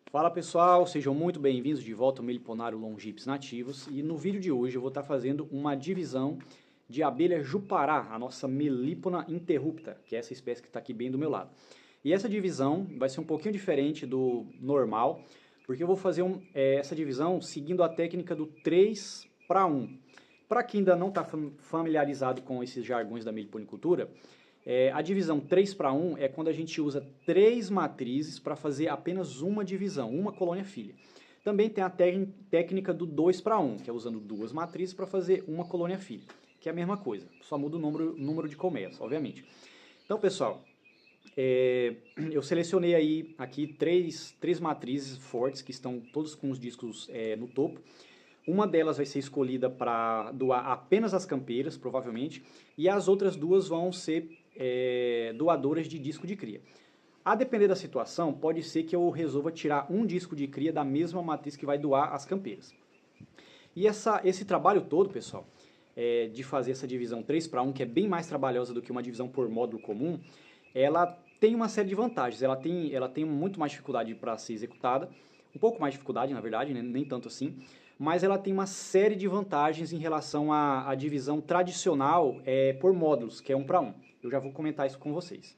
Fala pessoal, sejam muito bem-vindos de volta ao Meliponário Longips nativos e no vídeo de hoje eu vou estar fazendo uma divisão de abelha Jupará, a nossa Melipona interrupta, que é essa espécie que está aqui bem do meu lado. E essa divisão vai ser um pouquinho diferente do normal, porque eu vou fazer essa divisão seguindo a técnica do 3 para 1. Para quem ainda não está familiarizado com esses jargões da meliponicultura, a divisão 3 para 1 é quando a gente usa 3 matrizes para fazer apenas uma divisão, uma colônia filha. Também tem a técnica do 2 para 1, que é usando 2 matrizes para fazer uma colônia filha, que é a mesma coisa, só muda o número de colmeias, obviamente. Então, pessoal, eu selecionei aí aqui três matrizes fortes, que estão todos com os discos no topo. Uma delas vai ser escolhida para doar apenas as campeiras, provavelmente, e as outras duas vão ser doadoras de disco de cria. A depender da situação, pode ser que eu resolva tirar um disco de cria da mesma matriz que vai doar as campeiras. E esse trabalho todo, pessoal, de fazer essa divisão 3 para 1, que é bem mais trabalhosa do que uma divisão por módulo comum, ela tem uma série de vantagens. Ela tem muito mais dificuldade para ser executada, um pouco mais dificuldade, na verdade, né? Nem tanto assim, mas ela tem uma série de vantagens em relação à divisão tradicional por módulos, que é 1 para 1. Eu já vou comentar isso com vocês.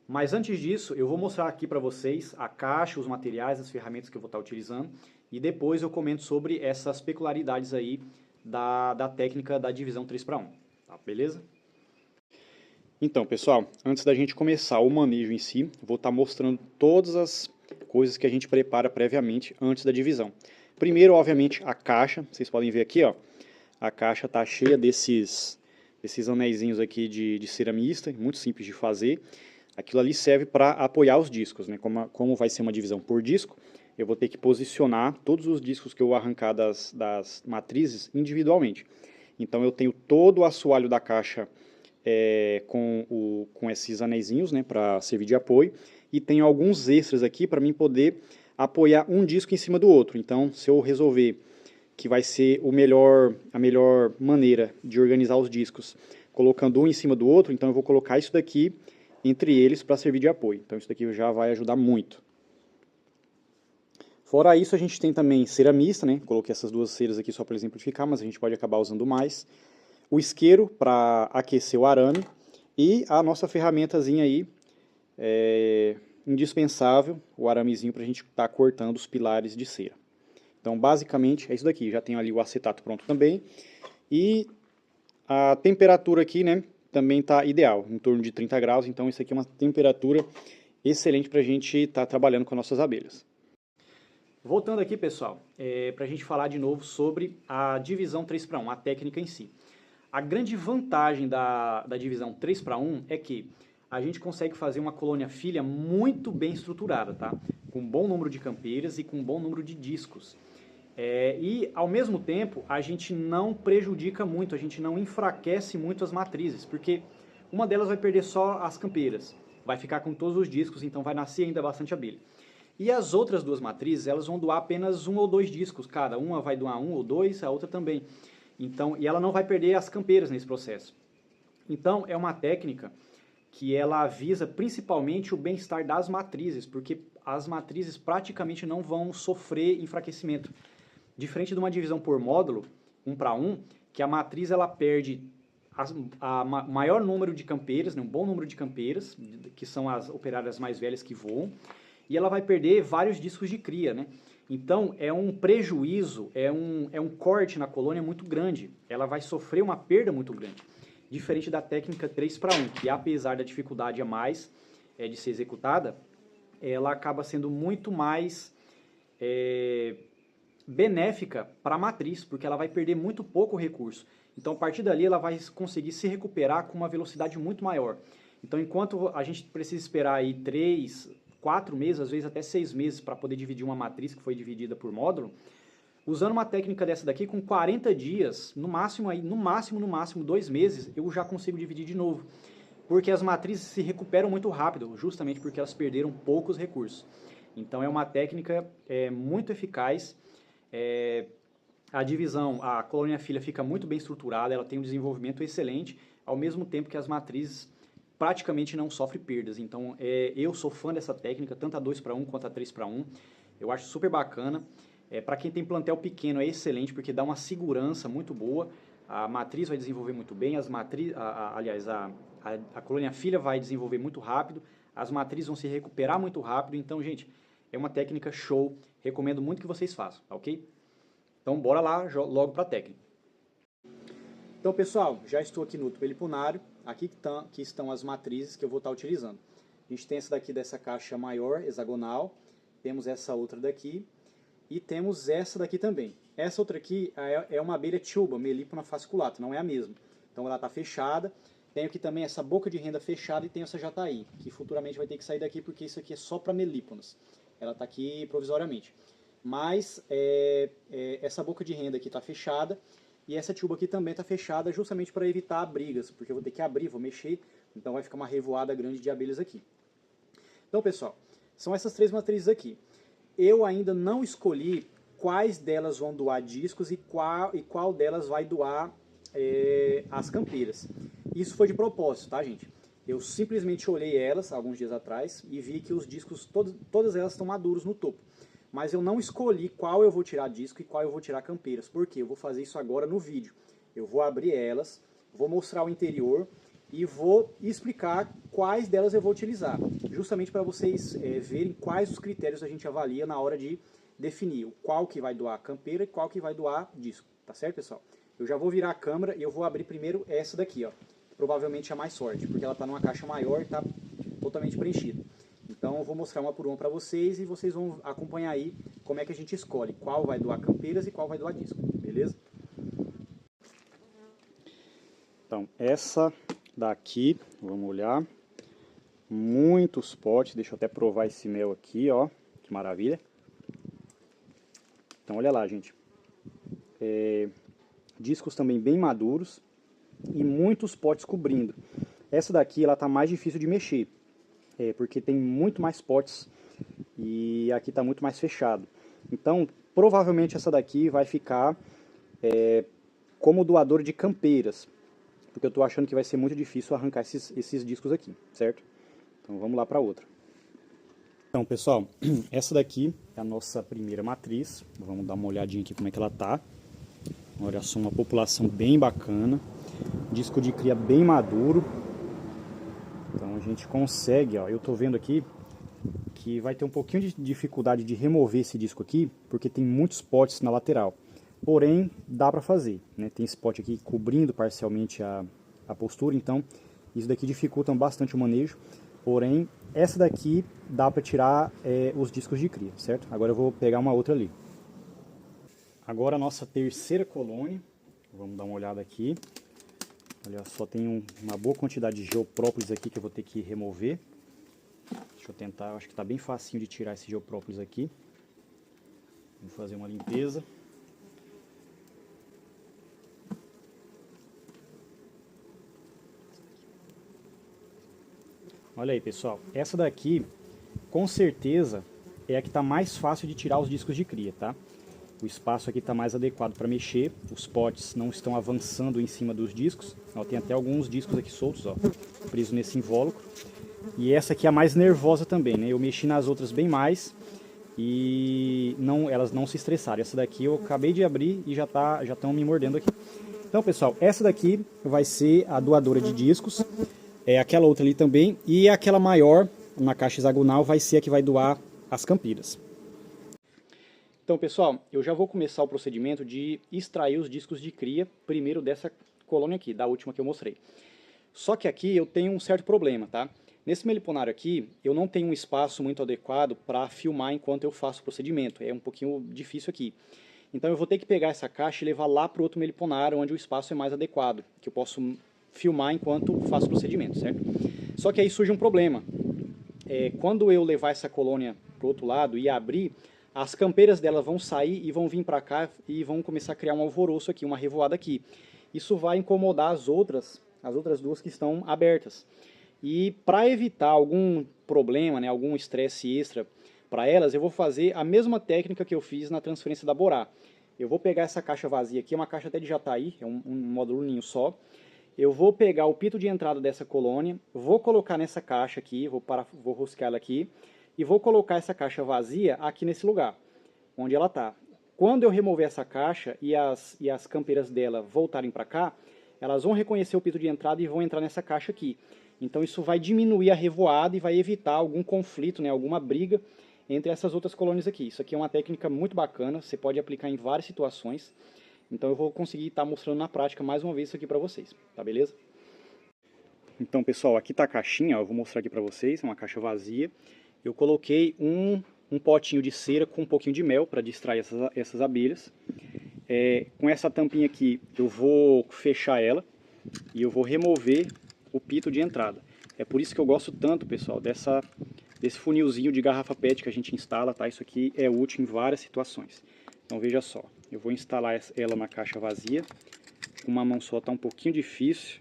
Mas antes disso, eu vou mostrar aqui para vocês a caixa, os materiais, as ferramentas que eu vou estar utilizando, e depois eu comento sobre essas peculiaridades aí da técnica da divisão 3 para 1, tá? Beleza? Então, pessoal, antes da gente começar o manejo em si, vou estar mostrando todas as coisas que a gente prepara previamente antes da divisão. Primeiro, obviamente, a caixa. Vocês podem ver aqui, ó, a caixa está cheia desses anéisinhos aqui de ceramista, muito simples de fazer. Aquilo ali serve para apoiar os discos, né? Como vai ser uma divisão por disco, eu vou ter que posicionar todos os discos que eu arrancar das matrizes individualmente. Então eu tenho todo o assoalho da caixa com esses anéisinhos, né, para servir de apoio, e tenho alguns extras aqui para mim poder apoiar um disco em cima do outro. Então, se eu resolver que vai ser a melhor maneira de organizar os discos, colocando um em cima do outro, então eu vou colocar isso daqui entre eles para servir de apoio. Então isso daqui já vai ajudar muito. Fora isso, a gente tem também cera mista, né? Coloquei essas duas ceras aqui só para exemplificar, mas a gente pode acabar usando mais. O isqueiro para aquecer o arame e a nossa ferramentazinha aí, indispensável, o aramezinho para a gente estar cortando os pilares de cera. Então, basicamente, é isso daqui. Já tenho ali o acetato pronto também. E a temperatura aqui, né, também está ideal, em torno de 30 graus. Então, isso aqui é uma temperatura excelente para a gente estar trabalhando com nossas abelhas. Voltando aqui, pessoal, para a gente falar de novo sobre a divisão 3 para 1, a técnica em si. A grande vantagem da divisão 3 para 1 é que a gente consegue fazer uma colônia filha muito bem estruturada, tá? Com um bom número de campeiras e com um bom número de discos. E, ao mesmo tempo, a gente não prejudica muito, a gente não enfraquece muito as matrizes, porque uma delas vai perder só as campeiras, vai ficar com todos os discos, então vai nascer ainda bastante abelha. E as outras duas matrizes, elas vão doar apenas 1 ou 2 discos cada, uma vai doar 1 ou 2, a outra também. Então, e ela não vai perder as campeiras nesse processo. Então, é uma técnica que ela visa principalmente o bem-estar das matrizes, porque as matrizes praticamente não vão sofrer enfraquecimento. Diferente de uma divisão por módulo, 1 para 1, que a matriz ela perde maior número de campeiras, né, um bom número de campeiras, que são as operárias mais velhas que voam, e ela vai perder vários discos de cria, né? Então, é um prejuízo, é um corte na colônia muito grande. Ela vai sofrer uma perda muito grande. Diferente da técnica 3 para 1, que apesar da dificuldade a mais de ser executada, ela acaba sendo muito mais benéfica para a matriz, porque ela vai perder muito pouco recurso. Então, a partir dali, ela vai conseguir se recuperar com uma velocidade muito maior. Então, enquanto a gente precisa esperar aí 3, 4 meses, às vezes até 6 meses para poder dividir uma matriz que foi dividida por módulo, usando uma técnica dessa daqui, com 40 dias, no máximo 2 meses, eu já consigo dividir de novo. Porque as matrizes se recuperam muito rápido, justamente porque elas perderam poucos recursos. Então é uma técnica muito eficaz. A divisão, a colônia filha fica muito bem estruturada, ela tem um desenvolvimento excelente, ao mesmo tempo que as matrizes praticamente não sofre perdas. Então, eu sou fã dessa técnica, tanto a 2:1 quanto a 3:1. Eu acho super bacana. Para quem tem plantel pequeno é excelente, porque dá uma segurança muito boa. A matriz vai desenvolver muito bem, a colônia filha vai desenvolver muito rápido, as matrizes vão se recuperar muito rápido. Então, gente, é uma técnica show. Recomendo muito que vocês façam, tá ok? Então, bora lá logo para a técnica. Então, pessoal, já estou aqui no tubeliponário. Aqui que estão as matrizes que eu vou estar utilizando. A gente tem essa daqui dessa caixa maior, hexagonal. Temos essa outra daqui. E temos essa daqui também. Essa outra aqui é uma abelha tuba, Melipona fasciculata, não é a mesma. Então ela está fechada. Tenho aqui também essa boca de renda fechada e tenho essa jataí, que futuramente vai ter que sair daqui porque isso aqui é só para melíponas. Ela está aqui provisoriamente. Mas essa boca de renda aqui está fechada e essa tuba aqui também está fechada justamente para evitar brigas, porque eu vou ter que abrir, vou mexer, então vai ficar uma revoada grande de abelhas aqui. Então, pessoal, são essas 3 matrizes aqui. Eu ainda não escolhi quais delas vão doar discos e qual delas vai doar as campeiras. Isso foi de propósito, tá, gente? Eu simplesmente olhei elas alguns dias atrás e vi que os discos, todas elas estão maduros no topo. Mas eu não escolhi qual eu vou tirar disco e qual eu vou tirar campeiras. Por quê? Eu vou fazer isso agora no vídeo. Eu vou abrir elas, vou mostrar o interior e vou explicar quais delas eu vou utilizar, justamente para vocês verem quais os critérios a gente avalia na hora de definir qual que vai doar campeira e qual que vai doar disco, tá certo, pessoal? Eu já vou virar a câmera e eu vou abrir primeiro essa daqui, ó, provavelmente a mais forte, porque ela está numa caixa maior e está totalmente preenchida. Então eu vou mostrar uma por uma para vocês e vocês vão acompanhar aí como é que a gente escolhe qual vai doar campeiras e qual vai doar disco, beleza? Então, essa daqui, vamos olhar, muitos potes, deixa eu até provar esse mel aqui, ó, que maravilha. Então olha lá, gente, discos também bem maduros e muitos potes cobrindo. Essa daqui, ela tá mais difícil de mexer, porque tem muito mais potes e aqui tá muito mais fechado. Então, provavelmente essa daqui vai ficar como doador de campeiras, porque eu estou achando que vai ser muito difícil arrancar esses discos aqui, certo? Então vamos lá para outra. Então, pessoal, essa daqui é a nossa primeira matriz. Vamos dar uma olhadinha aqui como é que ela tá. Olha só, uma população bem bacana, disco de cria bem maduro. Então a gente consegue, ó, eu estou vendo aqui que vai ter um pouquinho de dificuldade de remover esse disco aqui, porque tem muitos potes na lateral. Porém, dá para fazer, né? Tem esse pote aqui cobrindo parcialmente a postura, então isso daqui dificulta bastante o manejo. Porém, essa daqui dá para tirar os discos de cria, certo? Agora eu vou pegar uma outra ali. Agora a nossa terceira colônia, vamos dar uma olhada aqui. Olha só, tem uma boa quantidade de geoprópolis aqui que eu vou ter que remover. Deixa eu tentar, acho que está bem facinho de tirar esse geoprópolis aqui. Vou fazer uma limpeza. Olha aí, pessoal, essa daqui com certeza é a que está mais fácil de tirar os discos de cria, tá? O espaço aqui está mais adequado para mexer, os potes não estão avançando em cima dos discos. Ó, tem até alguns discos aqui soltos, ó, presos nesse invólucro. E essa aqui é a mais nervosa também, né? Eu mexi nas outras bem mais e elas não se estressaram. Essa daqui eu acabei de abrir e já estão me mordendo aqui. Então, pessoal, essa daqui vai ser a doadora de discos. Aquela outra ali também, e aquela maior, na caixa hexagonal, vai ser a que vai doar as campeiras. Então, pessoal, eu já vou começar o procedimento de extrair os discos de cria, primeiro dessa colônia aqui, da última que eu mostrei. Só que aqui eu tenho um certo problema, tá? Nesse meliponário aqui, eu não tenho um espaço muito adequado para filmar enquanto eu faço o procedimento, é um pouquinho difícil aqui. Então eu vou ter que pegar essa caixa e levar lá para o outro meliponário, onde o espaço é mais adequado, que eu posso filmar enquanto faço o procedimento, certo? Só que aí surge um problema. Quando eu levar essa colônia para o outro lado e abrir, as campeiras dela vão sair e vão vir para cá e vão começar a criar um alvoroço aqui, uma revoada aqui. Isso vai incomodar as outras duas que estão abertas. E para evitar algum problema, né, algum estresse extra para elas, eu vou fazer a mesma técnica que eu fiz na transferência da Borá. Eu vou pegar essa caixa vazia aqui, é uma caixa até de jataí, é um módulo ninho só. eu vou pegar o pito de entrada dessa colônia, vou colocar nessa caixa aqui, vou roscar ela aqui, e vou colocar essa caixa vazia aqui nesse lugar, onde ela está. Quando eu remover essa caixa e as campeiras dela voltarem para cá, elas vão reconhecer o pito de entrada e vão entrar nessa caixa aqui. Então isso vai diminuir a revoada e vai evitar algum conflito, né, alguma briga entre essas outras colônias aqui. Isso aqui é uma técnica muito bacana, você pode aplicar em várias situações. Então eu vou conseguir estar mostrando na prática mais uma vez isso aqui para vocês, tá beleza? Então pessoal, aqui está a caixinha, ó, eu vou mostrar aqui para vocês, é uma caixa vazia. Eu coloquei um potinho de cera com um pouquinho de mel para distrair essas abelhas. Com essa tampinha aqui eu vou fechar ela e eu vou remover o pito de entrada. É por isso que eu gosto tanto, pessoal, desse funilzinho de garrafa PET que a gente instala, tá? Isso aqui é útil em várias situações. Então veja só, eu vou instalar ela na caixa vazia. Com uma mão só tá um pouquinho difícil.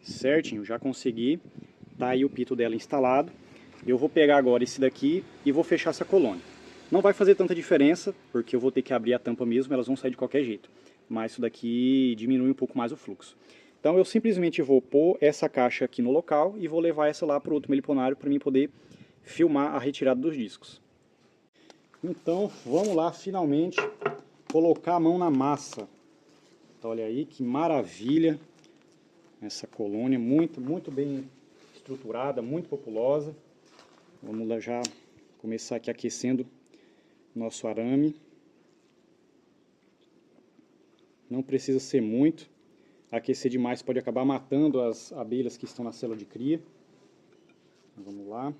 Certinho, já consegui. Tá aí o pito dela instalado. Eu vou pegar agora esse daqui e vou fechar essa colônia. Não vai fazer tanta diferença, porque eu vou ter que abrir a tampa mesmo, elas vão sair de qualquer jeito. Mas isso daqui diminui um pouco mais o fluxo. Então eu simplesmente vou pôr essa caixa aqui no local e vou levar essa lá para o outro meliponário para mim poder filmar a retirada dos discos. Então vamos lá finalmente colocar a mão na massa. Então, olha aí que maravilha essa colônia, muito bem estruturada, muito populosa. Vamos lá já começar aqui aquecendo nosso arame. Não precisa ser muito. Aquecer demais pode acabar matando as abelhas que estão na célula de cria. Vamos lá.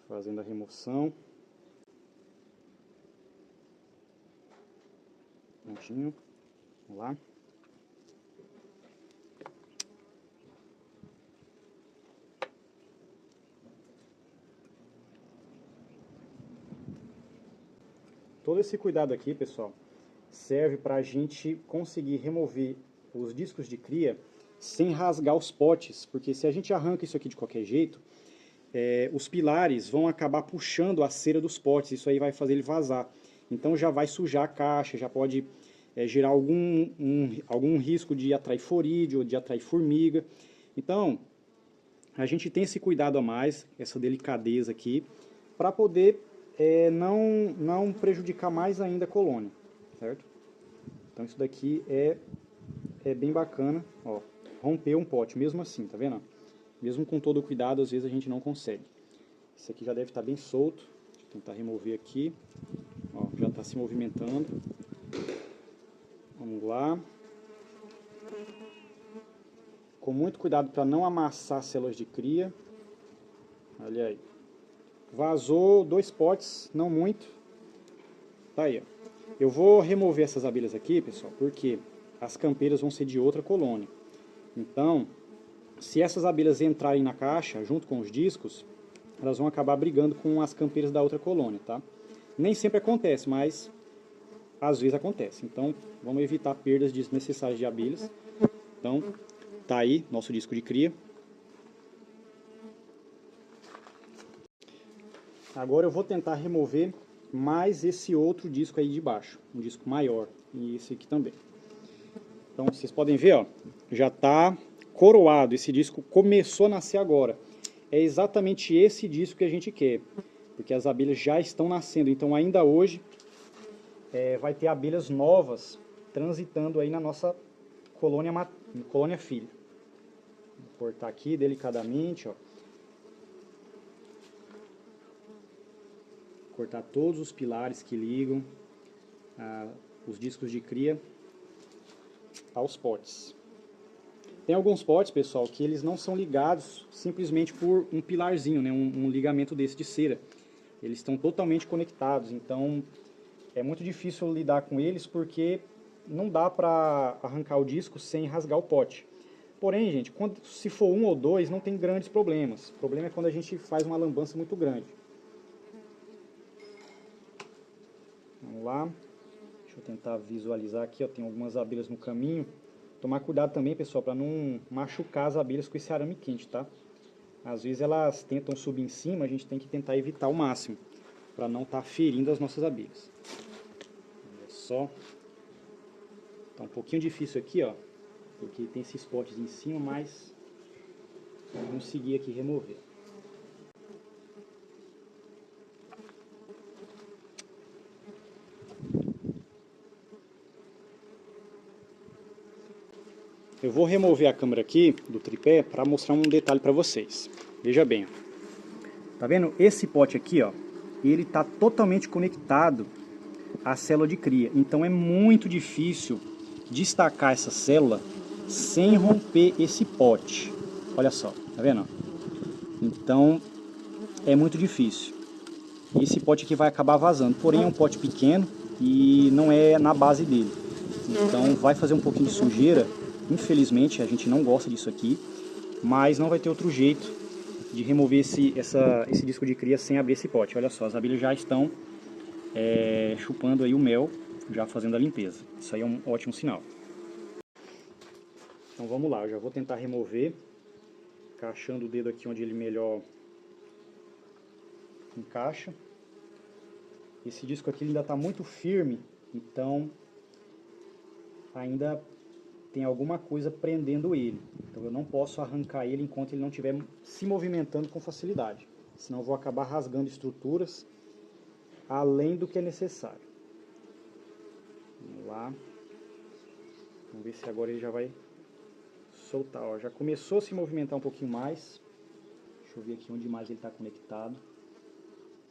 Fazendo a remoção. Prontinho. Vamos lá. Todo esse cuidado aqui, pessoal, serve para a gente conseguir remover os discos de cria sem rasgar os potes, porque se a gente arranca isso aqui de qualquer jeito, os pilares vão acabar puxando a cera dos potes, isso aí vai fazer ele vazar. Então já vai sujar a caixa, já pode gerar algum risco de atrair forídeo, de atrair formiga. Então, a gente tem esse cuidado a mais, essa delicadeza aqui, para poder não prejudicar mais ainda a colônia, certo? Então isso daqui é bem bacana, ó, romper um pote, mesmo assim, tá vendo? Mesmo com todo o cuidado, às vezes a gente não consegue. Esse aqui já deve estar bem solto, deixa eu tentar remover aqui, ó, já está se movimentando. Vamos lá. Com muito cuidado para não amassar células de cria. Olha aí. Vazou 2 potes, não muito. Tá aí, ó. Eu vou remover essas abelhas aqui, pessoal, porque as campeiras vão ser de outra colônia. Então, se essas abelhas entrarem na caixa, junto com os discos, elas vão acabar brigando com as campeiras da outra colônia, tá? Nem sempre acontece, mas às vezes acontece. Então, vamos evitar perdas desnecessárias de abelhas. Então, tá aí nosso disco de cria. Agora eu vou tentar remover mais esse outro disco aí de baixo, um disco maior, e esse aqui também. Então vocês podem ver, ó, já está coroado, esse disco começou a nascer agora. É exatamente esse disco que a gente quer, porque as abelhas já estão nascendo, então ainda hoje vai ter abelhas novas transitando aí na nossa colônia filha. Vou cortar aqui delicadamente, ó. Cortar todos os pilares que ligam os discos de cria aos potes. Tem alguns potes, pessoal, que eles não são ligados simplesmente por um pilarzinho, né, um ligamento desse de cera. Eles estão totalmente conectados, então é muito difícil lidar com eles porque não dá para arrancar o disco sem rasgar o pote. Porém, gente, se for 1 ou 2, não tem grandes problemas. O problema é quando a gente faz uma lambança muito grande. Vamos lá, deixa eu tentar visualizar aqui, ó, tem algumas abelhas no caminho. Tomar cuidado também, pessoal, para não machucar as abelhas com esse arame quente, tá? Às vezes elas tentam subir em cima, a gente tem que tentar evitar ao máximo, para não estar ferindo as nossas abelhas. Olha só. Tá um pouquinho difícil aqui, ó, porque tem esses potes em cima, mas eu consegui aqui remover. Eu vou remover a câmera aqui do tripé para mostrar um detalhe para vocês. Veja bem, ó. Tá vendo? Esse pote aqui, ó, ele tá totalmente conectado à célula de cria. Então é muito difícil destacar essa célula sem romper esse pote. Olha só, tá vendo? Então é muito difícil. Esse pote aqui vai acabar vazando, porém é um pote pequeno e não é na base dele. Então vai fazer um pouquinho de sujeira. Infelizmente a gente não gosta disso aqui, mas não vai ter outro jeito de remover esse disco de cria sem abrir esse pote. Olha só, as abelhas já estão chupando aí o mel, já fazendo a limpeza. Isso aí é um ótimo sinal. Então vamos lá, eu já vou tentar remover, encaixando o dedo aqui onde ele melhor encaixa. Esse disco aqui ainda está muito firme, então ainda tem alguma coisa prendendo ele. Então eu não posso arrancar ele enquanto ele não estiver se movimentando com facilidade. Senão eu vou acabar rasgando estruturas além do que é necessário. Vamos lá. Vamos ver se agora ele já vai soltar. Ó, já começou a se movimentar um pouquinho mais. Deixa eu ver aqui onde mais ele está conectado.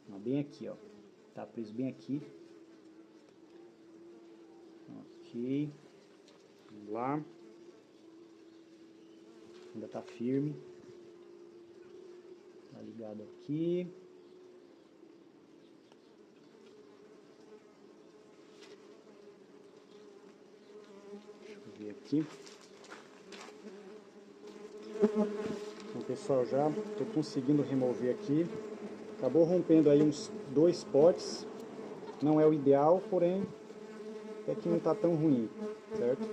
Não, bem aqui, ó. Tá preso bem aqui. Ok. Vamos lá. Ainda está firme. Tá ligado aqui. Deixa eu ver aqui. Então, pessoal, já estou conseguindo remover aqui. Acabou rompendo aí uns 2 potes. Não é o ideal, porém até que não está tão ruim, certo?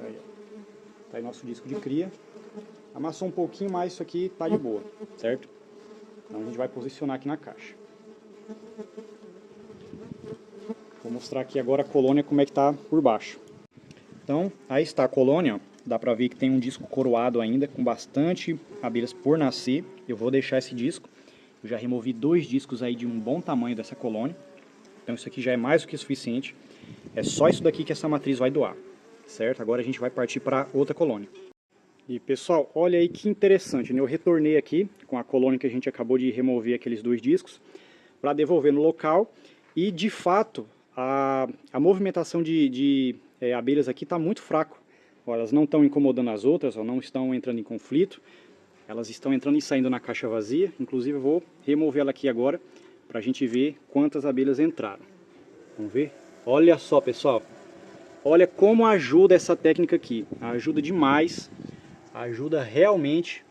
Aí, ó. Tá aí nosso disco de cria. Amassou um pouquinho, mas isso aqui tá de boa, certo? Então a gente vai posicionar aqui na caixa. Vou mostrar aqui agora a colônia como é que tá por baixo. Então, aí está a colônia, ó. Dá pra ver que tem um disco coroado ainda, com bastante abelhas por nascer. Eu vou deixar esse disco. Eu já removi 2 discos aí de um bom tamanho dessa colônia. Então isso aqui já é mais do que suficiente. É só isso daqui que essa matriz vai doar, certo? Agora a gente vai partir para outra colônia. E pessoal, olha aí que interessante, né? Eu retornei aqui com a colônia que a gente acabou de remover aqueles 2 discos para devolver no local. E de fato, a movimentação de abelhas aqui está muito fraco. Ó, elas não estão incomodando as outras, ó, não estão entrando em conflito. Elas estão entrando e saindo na caixa vazia. Inclusive eu vou remover ela aqui agora para a gente ver quantas abelhas entraram. Vamos ver? Olha só, pessoal. Olha como ajuda essa técnica aqui. Ajuda demais. Ajuda realmente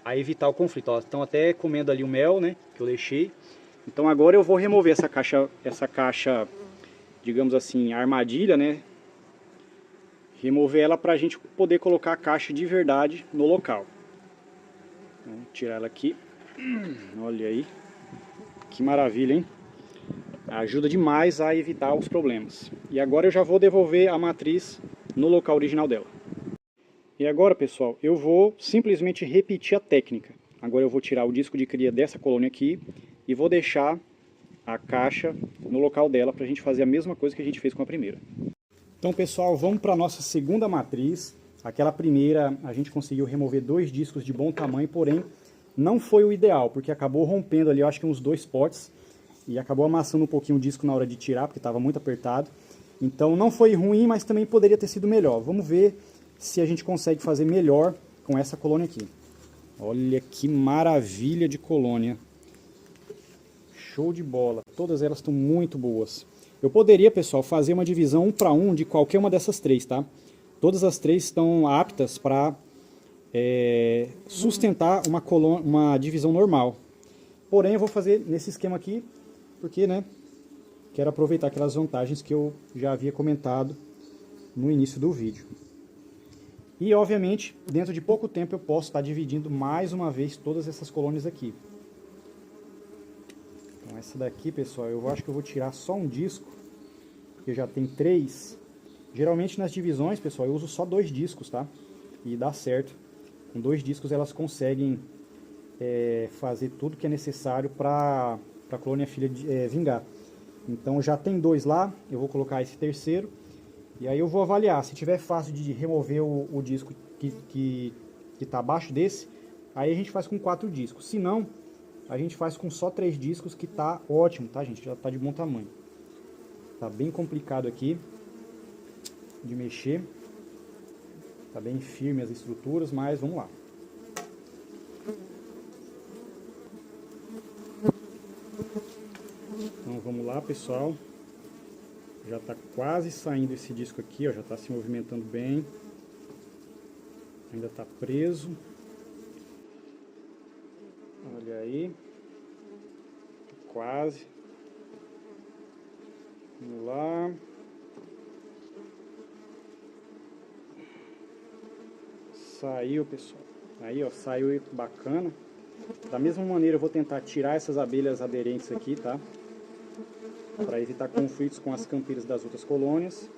a evitar o conflito. Ó, estão até comendo ali o mel, né, que eu deixei. Então agora eu vou remover essa caixa, digamos assim, armadilha, né? Remover ela para a gente poder colocar a caixa de verdade no local. Vamos tirar ela aqui. Olha aí. Que maravilha, hein? Ajuda demais a evitar os problemas. E agora eu já vou devolver a matriz no local original dela. E agora, pessoal, eu vou simplesmente repetir a técnica. Agora eu vou tirar o disco de cria dessa colônia aqui e vou deixar a caixa no local dela para a gente fazer a mesma coisa que a gente fez com a primeira. Então, pessoal, vamos para a nossa segunda matriz. Aquela primeira a gente conseguiu remover 2 discos de bom tamanho, porém não foi o ideal, porque acabou rompendo ali, eu acho que uns 2 potes, e acabou amassando um pouquinho o disco na hora de tirar, porque estava muito apertado. Então não foi ruim, mas também poderia ter sido melhor. Vamos ver se a gente consegue fazer melhor com essa colônia aqui. Olha que maravilha de colônia. Show de bola. Todas elas estão muito boas. Eu poderia, pessoal, fazer uma divisão 1 para 1 de qualquer uma dessas 3, tá? Todas as 3 estão aptas para sustentar uma divisão normal. Porém, eu vou fazer nesse esquema aqui, porque, né, quero aproveitar aquelas vantagens que eu já havia comentado no início do vídeo. E, obviamente, dentro de pouco tempo eu posso estar dividindo mais uma vez todas essas colônias aqui. Então, essa daqui, pessoal, eu acho que eu vou tirar só um disco, porque já tem 3. Geralmente nas divisões, pessoal, eu uso só 2 discos, tá? E dá certo. Com 2 discos elas conseguem fazer tudo que é necessário para a colônia filha vingar. Então já tem 2 lá, eu vou colocar esse terceiro. E aí eu vou avaliar, se tiver fácil de remover o disco que está abaixo desse, aí a gente faz com 4 discos. Se não, a gente faz com só 3 discos, que tá ótimo, tá, gente? Já tá de bom tamanho. Tá bem complicado aqui de mexer. Tá bem firme as estruturas, mas vamos lá. Então vamos lá, pessoal. Já está quase saindo esse disco aqui, ó, já está se movimentando bem. Ainda está preso. Olha aí. Quase. Vamos lá. Saiu, pessoal. Aí, ó, saiu bacana. Da mesma maneira eu vou tentar tirar essas abelhas aderentes aqui, tá? Para evitar conflitos com as campeiras das outras colônias.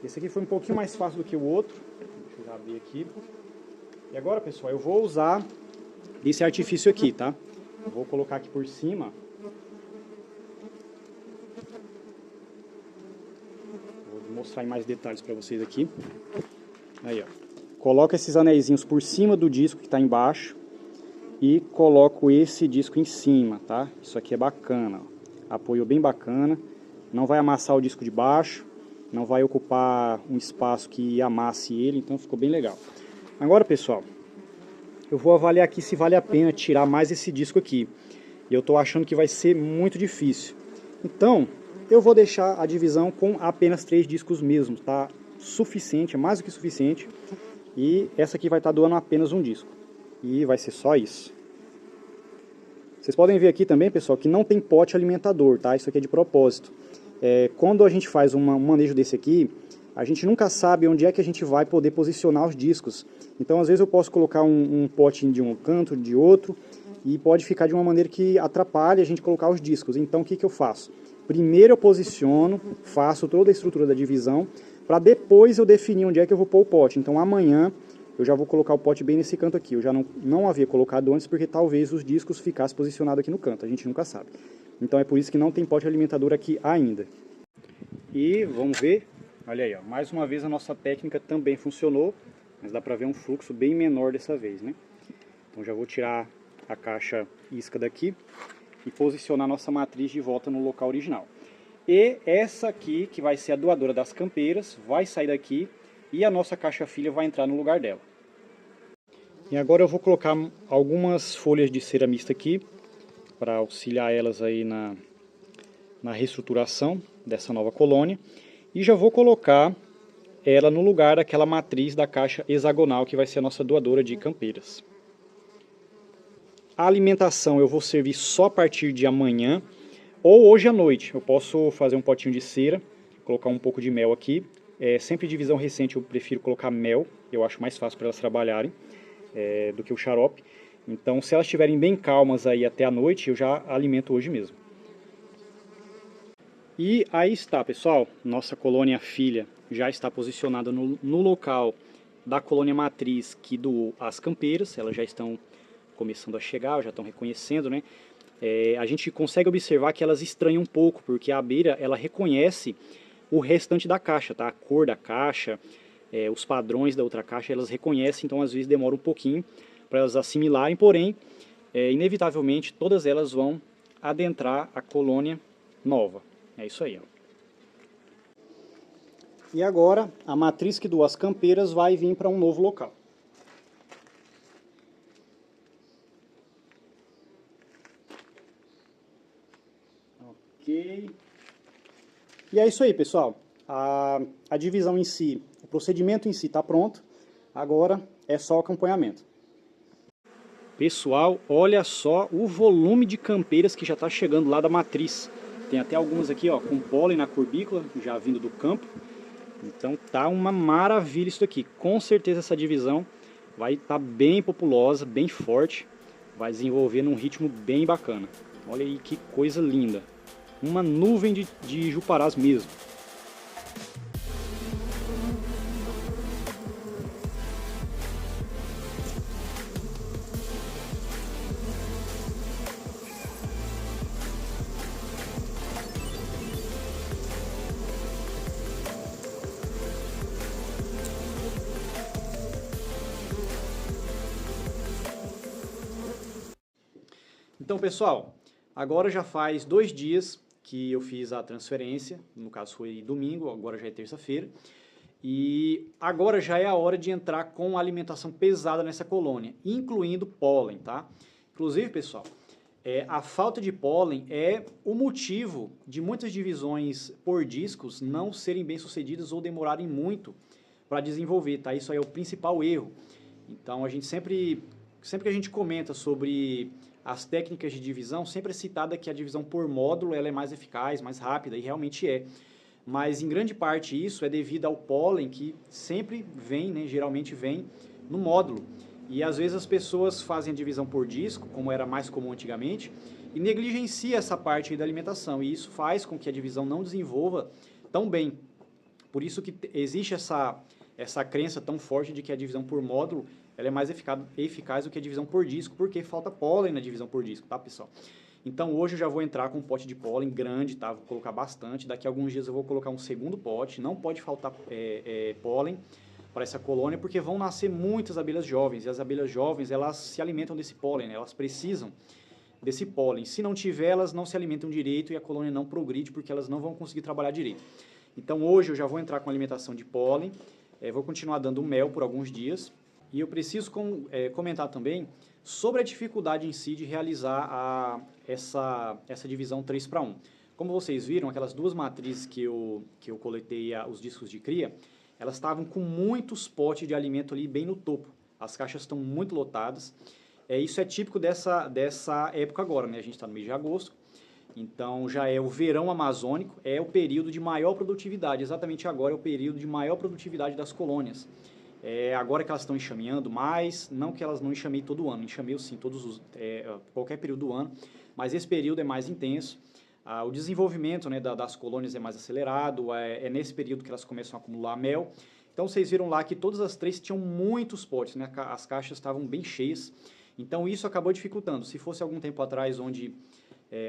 Esse aqui foi um pouquinho mais fácil do que o outro. Deixa eu já abrir aqui. E agora, pessoal, eu vou usar esse artifício aqui, tá? Eu vou colocar aqui por cima. Vou mostrar em mais detalhes para vocês aqui. Aí, ó. Coloco esses anéisinhos por cima do disco que está embaixo. E coloco esse disco em cima, tá? Isso aqui é bacana, ó. Apoio bem bacana, não vai amassar o disco de baixo, não vai ocupar um espaço que amasse ele, então ficou bem legal. Agora, pessoal, eu vou avaliar aqui se vale a pena tirar mais esse disco aqui. E eu estou achando que vai ser muito difícil. Então, eu vou deixar a divisão com apenas 3 discos mesmo, tá? Suficiente, é mais do que suficiente. E essa aqui vai estar doando apenas um disco. E vai ser só isso. Vocês podem ver aqui também, pessoal, que não tem pote alimentador, tá? Isso aqui é de propósito. Quando a gente faz um manejo desse aqui, a gente nunca sabe onde é que a gente vai poder posicionar os discos. Então, às vezes eu posso colocar um pote de um canto, de outro, e pode ficar de uma maneira que atrapalhe a gente colocar os discos. Então, o que eu faço? Primeiro eu posiciono, faço toda a estrutura da divisão, para depois eu definir onde é que eu vou pôr o pote. Então, amanhã eu já vou colocar o pote bem nesse canto aqui. Eu já não havia colocado antes, porque talvez os discos ficassem posicionados aqui no canto. A gente nunca sabe. Então é por isso que não tem pote alimentador aqui ainda. E vamos ver. Olha aí, ó. Mais uma vez a nossa técnica também funcionou. Mas dá pra ver um fluxo bem menor dessa vez, né? Então já vou tirar a caixa isca daqui e posicionar a nossa matriz de volta no local original. E essa aqui, que vai ser a doadora das campeiras, vai sair daqui. E a nossa caixa filha vai entrar no lugar dela. E agora eu vou colocar algumas folhas de cera mista aqui, para auxiliar elas aí na reestruturação dessa nova colônia. E já vou colocar ela no lugar daquela matriz da caixa hexagonal, que vai ser a nossa doadora de campeiras. A alimentação eu vou servir só a partir de amanhã, ou hoje à noite. Eu posso fazer um potinho de cera, colocar um pouco de mel aqui. Sempre divisão recente eu prefiro colocar mel, eu acho mais fácil para elas trabalharem do que o xarope. Então, se elas estiverem bem calmas aí até a noite, eu já alimento hoje mesmo. E aí está, pessoal, nossa colônia filha já está posicionada no local da colônia matriz que doou as campeiras. Elas já estão começando a chegar, já estão reconhecendo, né? A gente consegue observar que elas estranham um pouco, porque a abelha ela reconhece o restante da caixa, tá? A cor da caixa, os padrões da outra caixa, elas reconhecem, então às vezes demora um pouquinho para elas assimilarem, porém, inevitavelmente, todas elas vão adentrar a colônia nova. É isso aí, ó. E agora, a matriz que doou as campeiras vai vir para um novo local. Ok. E é isso aí, pessoal. A divisão em si, o procedimento em si está pronto. Agora é só o acompanhamento. Pessoal, olha só o volume de campeiras que já está chegando lá da matriz. Tem até algumas aqui, ó, com pólen na curbícula, já vindo do campo. Então tá uma maravilha isso aqui. Com certeza essa divisão vai estar bem populosa, bem forte. Vai desenvolver num ritmo bem bacana. Olha aí que coisa linda. Uma nuvem de juparás mesmo. Então, pessoal, agora já faz 2 dias que eu fiz a transferência, no caso foi domingo, agora já é terça-feira, e agora já é a hora de entrar com alimentação pesada nessa colônia, incluindo pólen, tá? Inclusive, pessoal, a falta de pólen é o motivo de muitas divisões por discos não serem bem sucedidas ou demorarem muito para desenvolver, tá? Isso aí é o principal erro. Então, a gente sempre que a gente comenta sobre as técnicas de divisão, sempre é citada que a divisão por módulo ela é mais eficaz, mais rápida, e realmente é. Mas, em grande parte, isso é devido ao pólen que sempre vem, né, geralmente vem no módulo. E, às vezes, as pessoas fazem a divisão por disco, como era mais comum antigamente, e negligenciam essa parte aí da alimentação. E isso faz com que a divisão não desenvolva tão bem. Por isso que existe essa crença tão forte de que a divisão por módulo ela é mais eficaz do que a divisão por disco, porque falta pólen na divisão por disco, tá, pessoal? Então, hoje eu já vou entrar com um pote de pólen grande, tá? Vou colocar bastante. Daqui a alguns dias eu vou colocar um segundo pote. Não pode faltar pólen para essa colônia, porque vão nascer muitas abelhas jovens. E as abelhas jovens, elas se alimentam desse pólen, né? Elas precisam desse pólen. Se não tiver, elas não se alimentam direito e a colônia não progride, porque elas não vão conseguir trabalhar direito. Então, hoje eu já vou entrar com alimentação de pólen. Vou continuar dando mel por alguns dias. E eu preciso comentar também sobre a dificuldade em si de realizar essa divisão 3 para 1. Como vocês viram, aquelas 2 matrizes que eu coletei os discos de cria, elas estavam com muitos potes de alimento ali bem no topo. As caixas estão muito lotadas. Isso é típico dessa época agora, né? A gente está no mês de agosto, então já é o verão amazônico, é o período de maior produtividade. Exatamente agora é o período de maior produtividade das colônias. Agora que elas estão enxameando mais, não que elas não enxameiem todo ano, enxameiam sim qualquer período do ano, mas esse período é mais intenso, o desenvolvimento, né, das colônias é mais acelerado, é nesse período que elas começam a acumular mel. Então vocês viram lá que todas as 3 tinham muitos potes, né, as caixas estavam bem cheias, então isso acabou dificultando. Se fosse algum tempo atrás onde...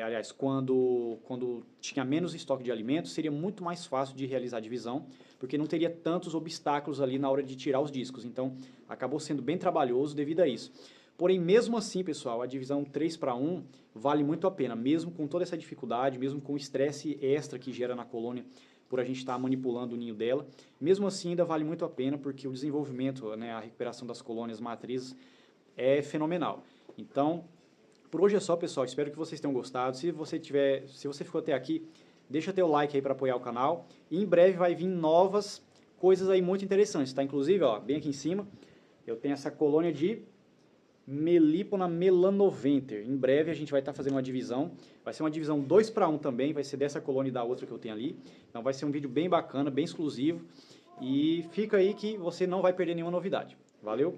aliás, quando tinha menos estoque de alimentos, seria muito mais fácil de realizar a divisão, porque não teria tantos obstáculos ali na hora de tirar os discos. Então, acabou sendo bem trabalhoso devido a isso. Porém, mesmo assim, pessoal, a divisão 3 para 1 vale muito a pena, mesmo com toda essa dificuldade, mesmo com o estresse extra que gera na colônia por a gente estar manipulando o ninho dela, mesmo assim ainda vale muito a pena, porque o desenvolvimento, né, a recuperação das colônias matrizes é fenomenal. Então, por hoje é só, pessoal. Espero que vocês tenham gostado. Se você ficou até aqui, deixa teu like aí para apoiar o canal. E em breve vai vir novas coisas aí muito interessantes, tá? Inclusive, ó, bem aqui em cima, eu tenho essa colônia de Melipona melanoventer. Em breve a gente vai estar fazendo uma divisão. Vai ser uma divisão 2 para 1 também. Vai ser dessa colônia e da outra que eu tenho ali. Então vai ser um vídeo bem bacana, bem exclusivo. E fica aí que você não vai perder nenhuma novidade. Valeu?